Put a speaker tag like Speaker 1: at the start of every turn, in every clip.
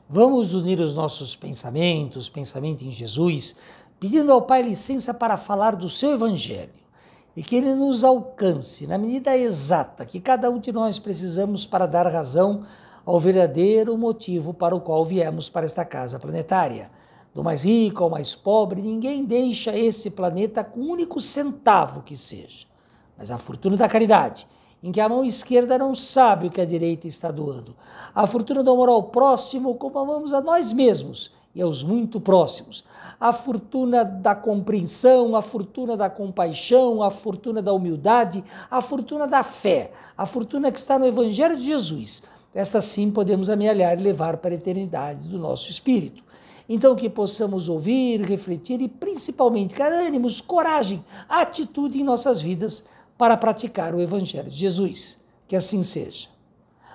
Speaker 1: Vamos unir os nossos pensamentos, pensamento em Jesus, pedindo ao Pai licença para falar do seu Evangelho e que Ele nos alcance na medida exata que cada um de nós precisamos para dar razão ao verdadeiro motivo para o qual viemos para esta casa planetária. Do mais rico ao mais pobre, ninguém deixa esse planeta com um único centavo que seja. Mas a fortuna da caridade, em que a mão esquerda não sabe o que a direita está doando. A fortuna do amor ao próximo, como amamos a nós mesmos e aos muito próximos. A fortuna da compreensão, a fortuna da compaixão, a fortuna da humildade, a fortuna da fé, a fortuna que está no Evangelho de Jesus. Esta sim podemos amealhar e levar para a eternidade do nosso espírito. Então que possamos ouvir, refletir e principalmente dar ânimos, coragem, atitude em nossas vidas para praticar o Evangelho de Jesus. Que assim seja.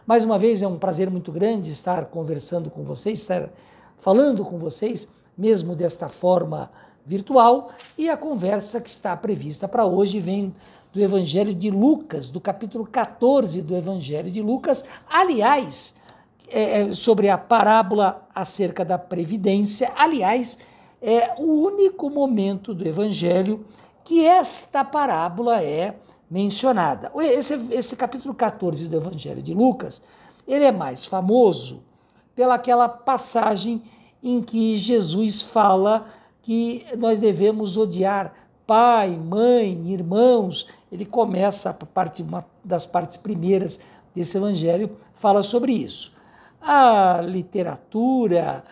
Speaker 1: Mais uma vez é um prazer muito grande estar conversando com vocês, estar falando com vocês, mesmo desta forma virtual, e a conversa que está prevista para hoje vem do Evangelho de Lucas, do capítulo 14 do Evangelho de Lucas, aliás, sobre a parábola acerca da previdência, aliás, é o único momento do Evangelho que esta parábola é mencionada. Esse capítulo 14 do Evangelho de Lucas, ele é mais famoso pelaquela passagem em que Jesus fala que nós devemos odiar pai, mãe, irmãos. Ele começa, uma das partes primeiras desse Evangelho, fala sobre isso. A literatura,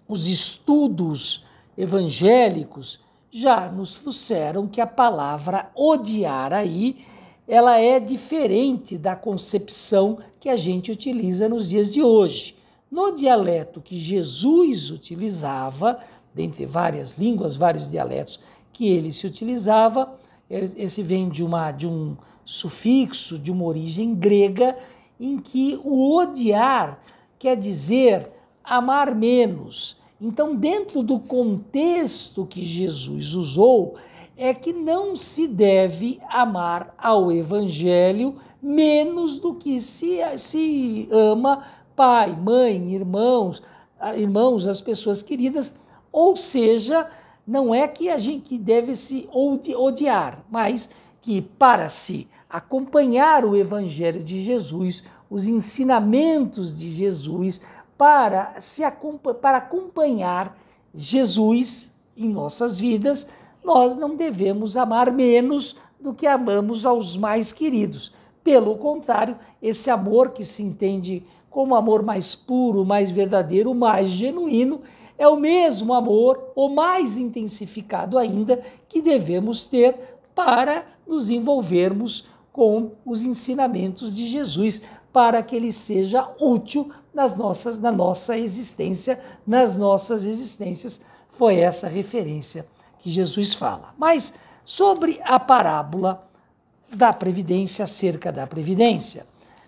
Speaker 1: os estudos evangélicos já nos disseram que a palavra odiar aí, ela é diferente da concepção que a gente utiliza nos dias de hoje. No dialeto que Jesus utilizava, dentre várias línguas, vários dialetos que ele se utilizava, esse vem de um sufixo, de uma origem grega, em que o odiar quer dizer amar menos. Então, dentro do contexto que Jesus usou, é que não se deve amar ao Evangelho menos do que se ama pai, mãe, irmãos, as pessoas queridas. Ou seja, não é que a gente deve se odiar, mas que para se acompanhar o Evangelho de Jesus, os ensinamentos de Jesus, para acompanhar Jesus em nossas vidas, nós não devemos amar menos do que amamos aos mais queridos. Pelo contrário, esse amor que se entende como amor mais puro, mais verdadeiro, mais genuíno, é o mesmo amor, ou mais intensificado ainda, que devemos ter para nos envolvermos com os ensinamentos de Jesus, para que ele seja útil nas nossas existências. Foi essa referência que Jesus fala. Mas sobre a parábola da previdência, acerca da previdência,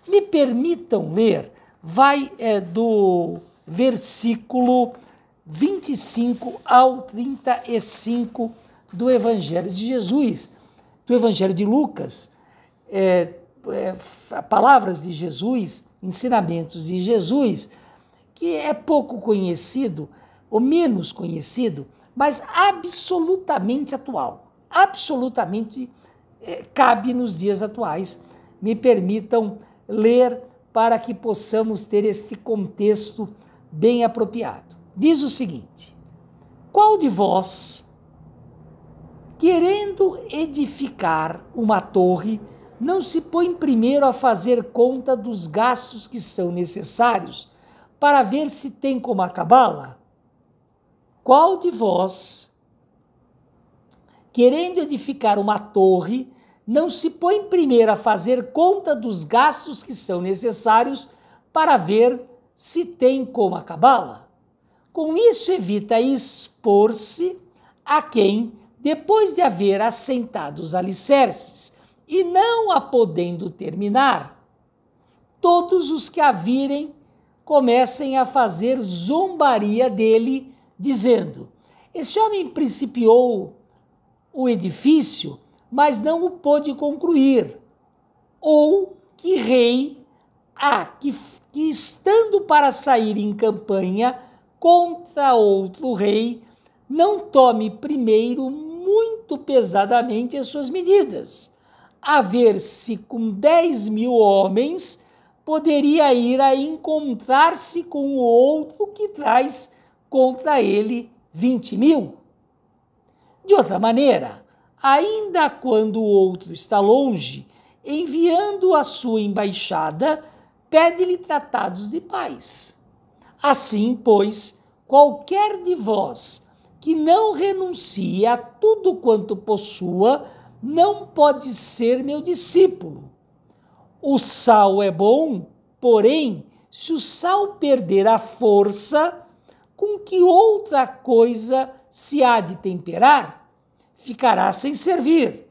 Speaker 1: me permitam ler, do versículo 25 ao 35 do Evangelho de Jesus, do Evangelho de Lucas, palavras de Jesus, ensinamentos de Jesus, que é pouco conhecido, ou menos conhecido, mas absolutamente atual, absolutamente cabe nos dias atuais. Me permitam ler para que possamos ter esse contexto bem apropriado. Diz o seguinte: qual de vós, querendo edificar uma torre, não se põe primeiro a fazer conta dos gastos que são necessários para ver se tem como acabá-la? Qual de vós, querendo edificar uma torre, não se põe primeiro a fazer conta dos gastos que são necessários para ver se tem como acabá-la? Com isso evita expor-se a quem, depois de haver assentado os alicerces e não a podendo terminar, todos os que a virem comecem a fazer zombaria dele, dizendo: este homem principiou o edifício, mas não o pôde concluir. Ou que rei há que que, estando para sair em campanha contra outro rei, não tome primeiro muito pesadamente as suas medidas, a ver se com 10.000 homens poderia ir a encontrar-se com o outro que traz contra ele 20.000. De outra maneira, ainda quando o outro está longe, enviando a sua embaixada, pede-lhe tratados de paz. Assim, pois, qualquer de vós que não renuncie a tudo quanto possua, não pode ser meu discípulo. O sal é bom, porém, se o sal perder a força, com que outra coisa se há de temperar? Ficará sem servir,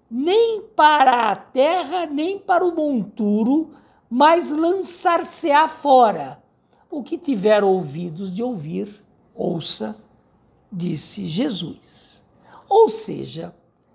Speaker 1: nem para a terra, nem para o monturo, mas lançar-se-á fora. O que tiver ouvidos de ouvir, ouça, disse Jesus. Ou seja,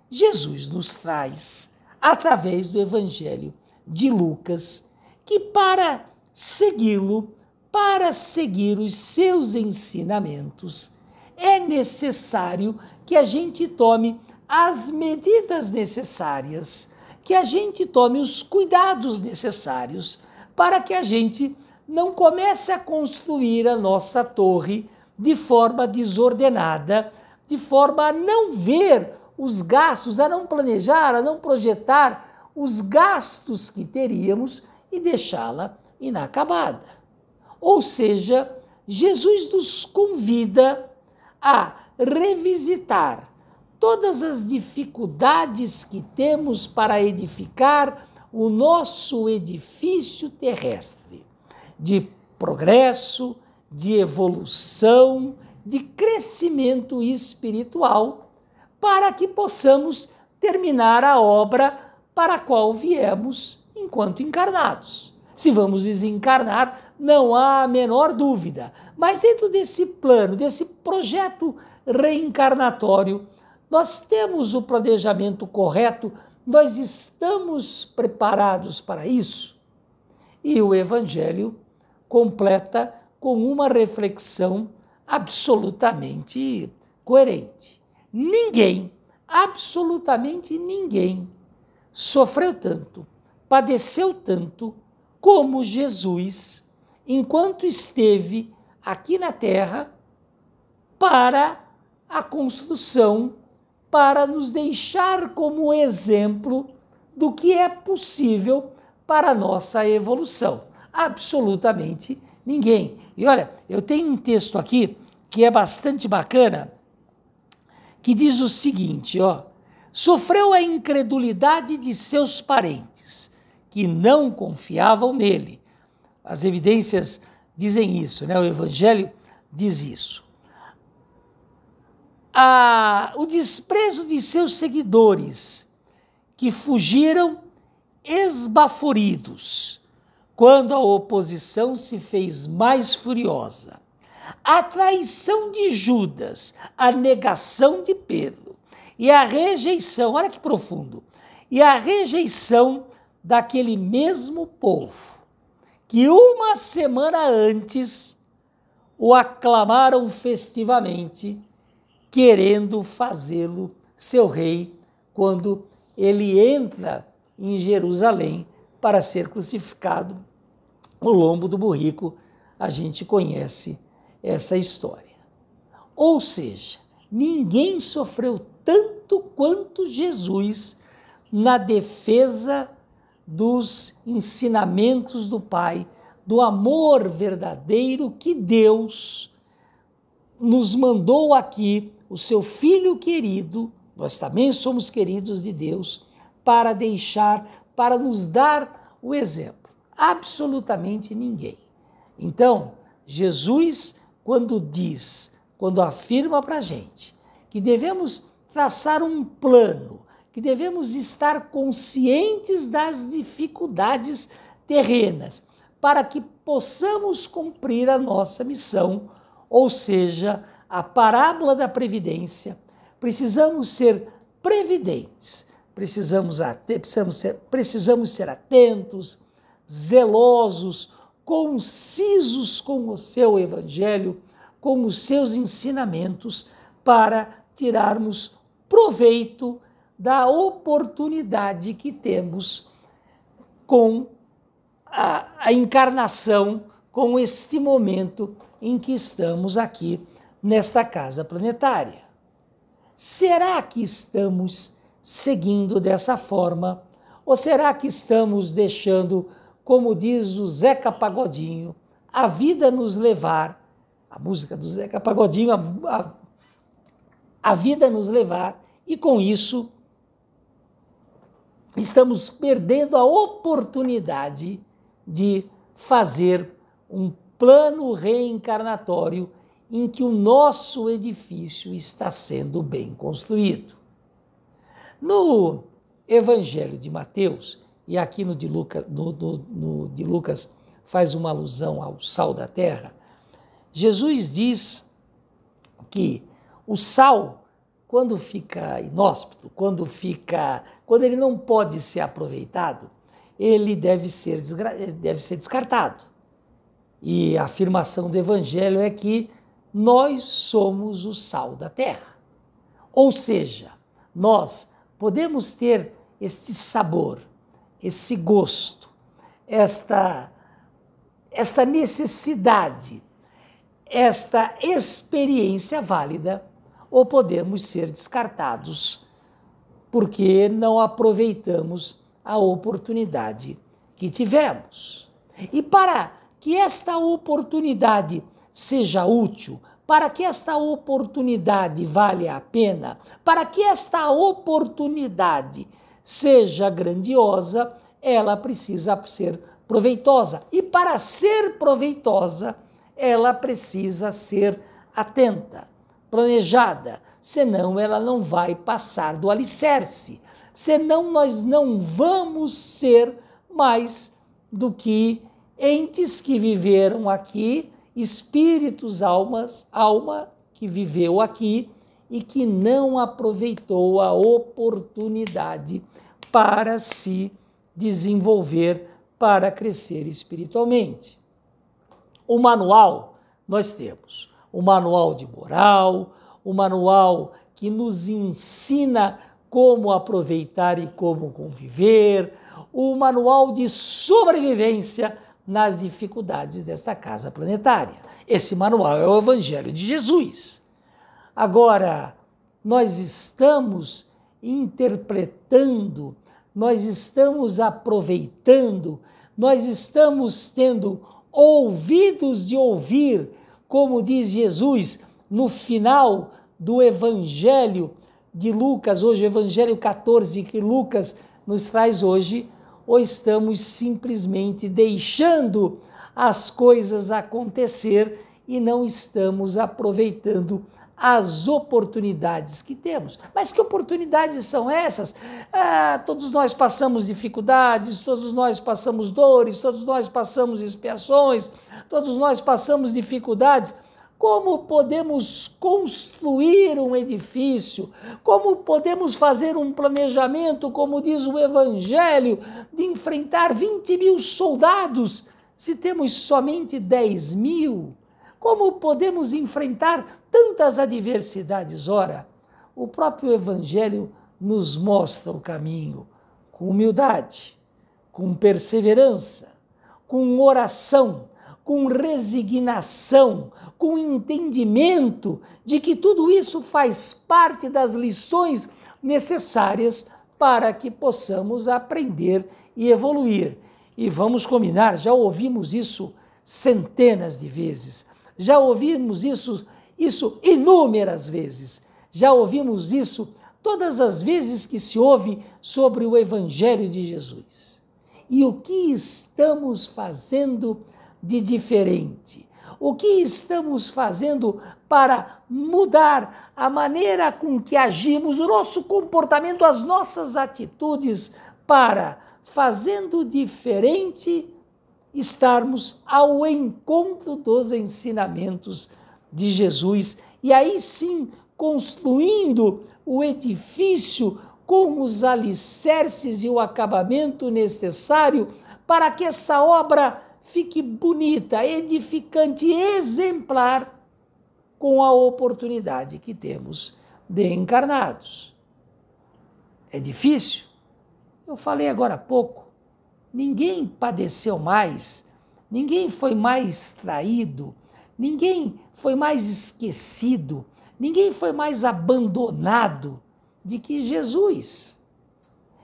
Speaker 1: Jesus nos traz, através do Evangelho de Lucas, que para segui-lo, para seguir os seus ensinamentos, é necessário que a gente tome as medidas necessárias, que a gente tome os cuidados necessários para que a gente não comece a construir a nossa torre de forma desordenada, de forma a não ver os gastos, a não planejar, a não projetar os gastos que teríamos e deixá-la inacabada. Ou seja, Jesus nos convida a revisitar todas as dificuldades que temos para edificar o nosso edifício terrestre, de progresso, de evolução, de crescimento espiritual, para que possamos terminar a obra para a qual viemos enquanto encarnados. Se vamos desencarnar, não há a menor dúvida, mas dentro desse plano, desse projeto reencarnatório, nós temos o planejamento correto, nós estamos preparados para isso? E o Evangelho completa com uma reflexão absolutamente coerente. Ninguém, absolutamente ninguém, sofreu tanto, padeceu tanto como Jesus, enquanto esteve aqui na Terra, para a construção, para nos deixar como exemplo do que é possível para a nossa evolução. Absolutamente ninguém. E olha, eu tenho um texto aqui que é bastante bacana, que diz o seguinte, ó: sofreu a incredulidade de seus parentes, que não confiavam nele. As evidências dizem isso, né? O Evangelho diz isso. O desprezo de seus seguidores, que fugiram esbaforidos, quando a oposição se fez mais furiosa. A traição de Judas, a negação de Pedro e a rejeição, olha que profundo, e a rejeição daquele mesmo povo, que uma semana antes o aclamaram festivamente, querendo fazê-lo seu rei, quando ele entra em Jerusalém para ser crucificado no lombo do burrico. A gente conhece essa história. Ou seja, ninguém sofreu tanto quanto Jesus na defesa dos ensinamentos do Pai, do amor verdadeiro que Deus nos mandou aqui, o seu Filho querido, nós também somos queridos de Deus, para deixar, para nos dar o exemplo. Absolutamente ninguém. Então, Jesus, quando afirma para a gente que devemos traçar um plano, que devemos estar conscientes das dificuldades terrenas, para que possamos cumprir a nossa missão, ou seja, a parábola da previdência. Precisamos ser previdentes, precisamos ser atentos, zelosos, concisos com o seu evangelho, com os seus ensinamentos, para tirarmos proveito da oportunidade que temos com a encarnação, com este momento em que estamos aqui nesta casa planetária. Será que estamos seguindo dessa forma? Ou será que estamos deixando, como diz o Zeca Pagodinho, a vida nos levar, a música do Zeca Pagodinho, a vida nos levar, e com isso estamos perdendo a oportunidade de fazer um plano reencarnatório em que o nosso edifício está sendo bem construído. No Evangelho de Mateus, e aqui no de Lucas faz uma alusão ao sal da terra, Jesus diz que o sal, quando fica inóspito, quando ele não pode ser aproveitado, ele deve ser descartado. E a afirmação do Evangelho é que nós somos o sal da terra. Ou seja, nós podemos ter este sabor, esse gosto, esta necessidade, esta experiência válida, ou podemos ser descartados porque não aproveitamos a oportunidade que tivemos. E para que esta oportunidade seja útil, para que esta oportunidade valha a pena, para que esta oportunidade seja grandiosa, ela precisa ser proveitosa. E para ser proveitosa, ela precisa ser atenta, planejada, senão ela não vai passar do alicerce, senão nós não vamos ser mais do que entes que viveram aqui, espíritos, alma que viveu aqui e que não aproveitou a oportunidade para se desenvolver, para crescer espiritualmente. O manual nós temos, o manual de moral, o manual que nos ensina como aproveitar e como conviver, o manual de sobrevivência nas dificuldades desta casa planetária. Esse manual é o Evangelho de Jesus. Agora, nós estamos interpretando, nós estamos aproveitando, nós estamos tendo ouvidos de ouvir, como diz Jesus no final do Evangelho de Lucas, hoje o Evangelho 14 que Lucas nos traz hoje, ou estamos simplesmente deixando as coisas acontecer e não estamos aproveitando as oportunidades que temos. Mas que oportunidades são essas? Todos nós passamos dificuldades, todos nós passamos dores, todos nós passamos expiações, todos nós passamos dificuldades. Como podemos construir um edifício? Como podemos fazer um planejamento, como diz o Evangelho, de enfrentar 20 mil soldados, se temos somente 10 mil? Como podemos enfrentar tantas adversidades? Ora, o próprio Evangelho nos mostra o caminho com humildade, com perseverança, com oração, com resignação, com entendimento de que tudo isso faz parte das lições necessárias para que possamos aprender e evoluir. E vamos combinar, já ouvimos isso centenas de vezes, já ouvimos isso inúmeras vezes, já ouvimos isso todas as vezes que se ouve sobre o Evangelho de Jesus. E o que estamos fazendo de diferente? O que estamos fazendo para mudar a maneira com que agimos, o nosso comportamento, as nossas atitudes, para, fazendo diferente, estarmos ao encontro dos ensinamentos de Jesus e aí sim construindo o edifício com os alicerces e o acabamento necessário para que essa obra fique bonita, edificante, exemplar com a oportunidade que temos de encarnados. É difícil? Eu falei agora há pouco, ninguém padeceu mais, ninguém foi mais traído, ninguém foi mais esquecido, ninguém foi mais abandonado de que Jesus.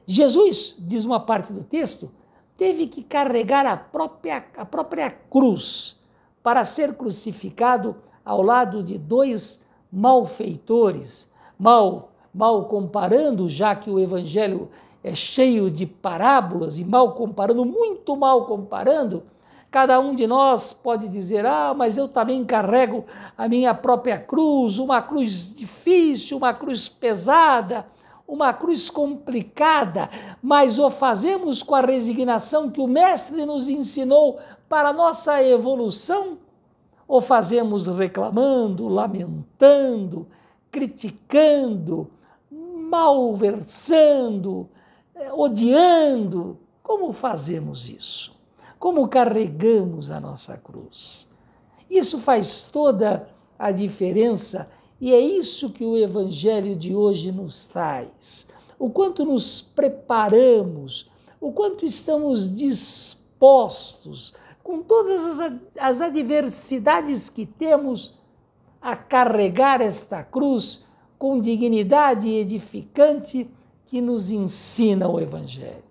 Speaker 1: Jesus, diz uma parte do texto, teve que carregar a própria cruz para ser crucificado ao lado de dois malfeitores, mal comparando, já que o evangelho é cheio de parábolas e muito mal comparando, cada um de nós pode dizer, mas eu também carrego a minha própria cruz, uma cruz difícil, uma cruz pesada, uma cruz complicada, mas o fazemos com a resignação que o Mestre nos ensinou para a nossa evolução, ou fazemos reclamando, lamentando, criticando, malversando, odiando? Como fazemos isso? Como carregamos a nossa cruz? Isso faz toda a diferença e é isso que o Evangelho de hoje nos traz. O quanto nos preparamos, o quanto estamos dispostos, com todas as adversidades que temos, a carregar esta cruz com dignidade edificante que nos ensina o Evangelho.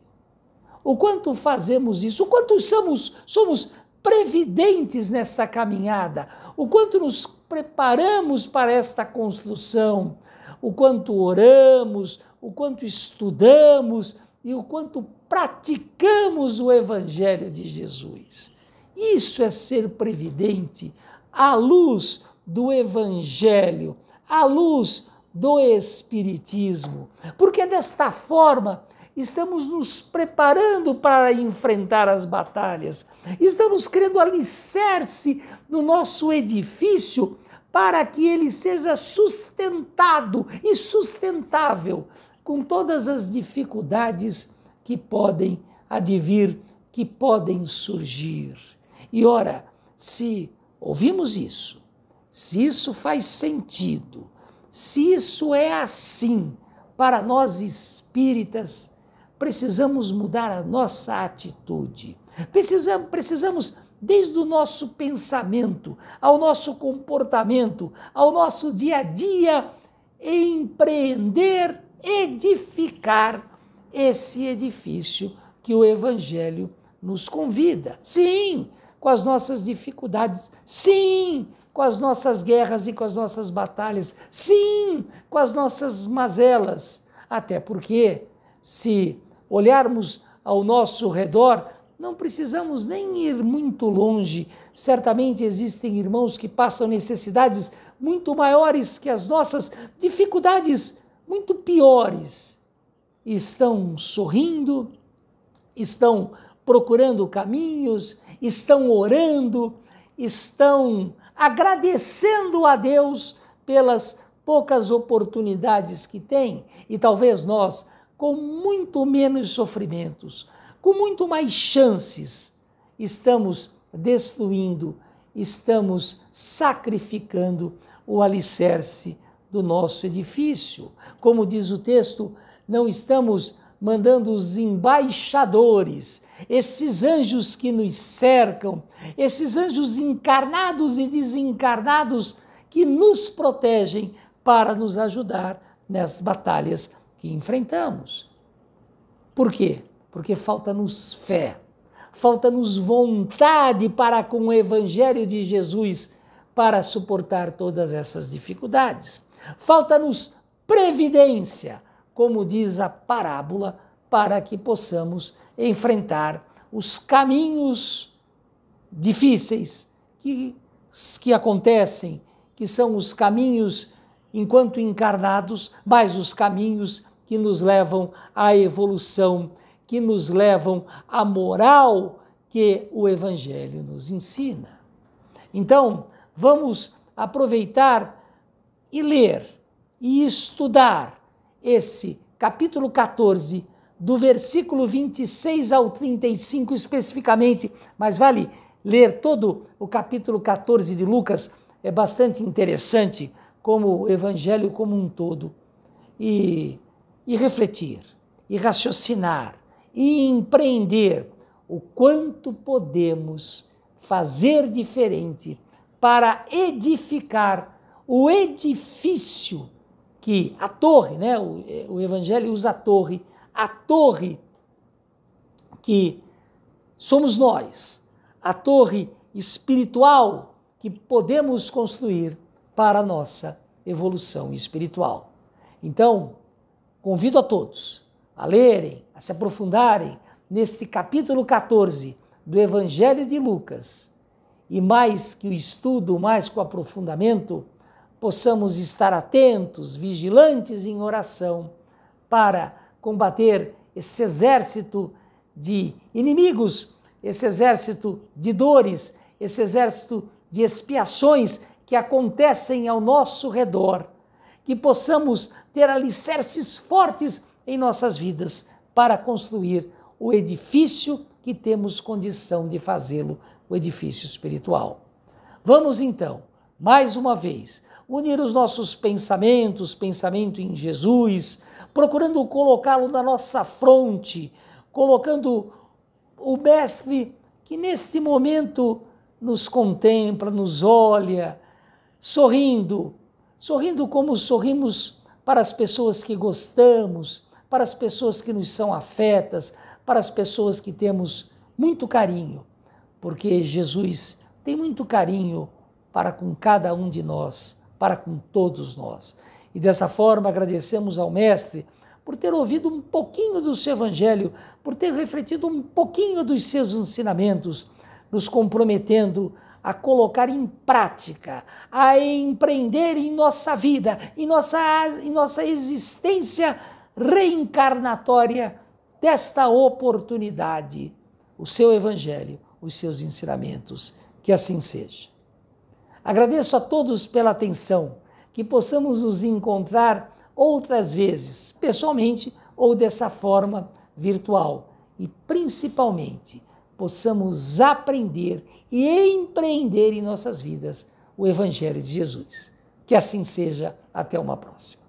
Speaker 1: O quanto fazemos isso, o quanto somos previdentes nesta caminhada, o quanto nos preparamos para esta construção, o quanto oramos, o quanto estudamos e o quanto praticamos o Evangelho de Jesus. Isso é ser previdente à luz do Evangelho, à luz do Espiritismo, porque desta forma estamos nos preparando para enfrentar as batalhas, estamos criando alicerce no nosso edifício para que ele seja sustentado e sustentável com todas as dificuldades que podem advir, que podem surgir. E ora, se ouvimos isso, se isso faz sentido, se isso é assim para nós espíritas, precisamos mudar a nossa atitude. Precisamos, desde o nosso pensamento, ao nosso comportamento, ao nosso dia a dia, empreender, edificar esse edifício que o Evangelho nos convida. Sim, com as nossas dificuldades. Sim, com as nossas guerras e com as nossas batalhas. Sim, com as nossas mazelas. Até porque, se olharmos ao nosso redor, não precisamos nem ir muito longe. Certamente existem irmãos que passam necessidades muito maiores que as nossas, dificuldades muito piores. Estão sorrindo, estão procurando caminhos, estão orando, estão agradecendo a Deus pelas poucas oportunidades que têm. E talvez nós, com muito menos sofrimentos, com muito mais chances, estamos destruindo, estamos sacrificando o alicerce do nosso edifício. Como diz o texto, não estamos mandando os embaixadores, esses anjos que nos cercam, esses anjos encarnados e desencarnados que nos protegem para nos ajudar nas batalhas que enfrentamos. Por quê? Porque falta-nos fé, falta-nos vontade para com o Evangelho de Jesus para suportar todas essas dificuldades. Falta-nos previdência, como diz a parábola, para que possamos enfrentar os caminhos difíceis que acontecem, que são os caminhos enquanto encarnados, mas os caminhos que nos levam à evolução, que nos levam à moral que o Evangelho nos ensina. Então, vamos aproveitar e ler e estudar esse capítulo 14 do versículo 26 ao 35 especificamente, mas vale ler todo o capítulo 14 de Lucas, é bastante interessante como o evangelho como um todo, e refletir, e raciocinar, e empreender o quanto podemos fazer diferente para edificar o edifício que a torre, né? O evangelho usa a torre que somos nós, a torre espiritual que podemos construir para a nossa evolução espiritual. Então, convido a todos a lerem, a se aprofundarem neste capítulo 14 do Evangelho de Lucas, e mais que o estudo, mais que o aprofundamento, possamos estar atentos, vigilantes em oração, para combater esse exército de inimigos, esse exército de dores, esse exército de expiações que acontecem ao nosso redor, que possamos ter alicerces fortes em nossas vidas para construir o edifício que temos condição de fazê-lo, o edifício espiritual. Vamos então, mais uma vez, unir os nossos pensamentos, pensamento em Jesus, procurando colocá-lo na nossa fronte, colocando o Mestre que neste momento nos contempla, nos olha, sorrindo como sorrimos para as pessoas que gostamos, para as pessoas que nos são afetas, para as pessoas que temos muito carinho, porque Jesus tem muito carinho para com cada um de nós, para com todos nós. E dessa forma agradecemos ao Mestre por ter ouvido um pouquinho do seu Evangelho, por ter refletido um pouquinho dos seus ensinamentos, nos comprometendo a colocar em prática, a empreender em nossa vida, em nossa existência reencarnatória desta oportunidade, o seu Evangelho, os seus ensinamentos. Que assim seja. Agradeço a todos pela atenção, que possamos nos encontrar outras vezes, pessoalmente ou dessa forma virtual, e principalmente possamos aprender e empreender em nossas vidas o Evangelho de Jesus. Que assim seja. Até uma próxima.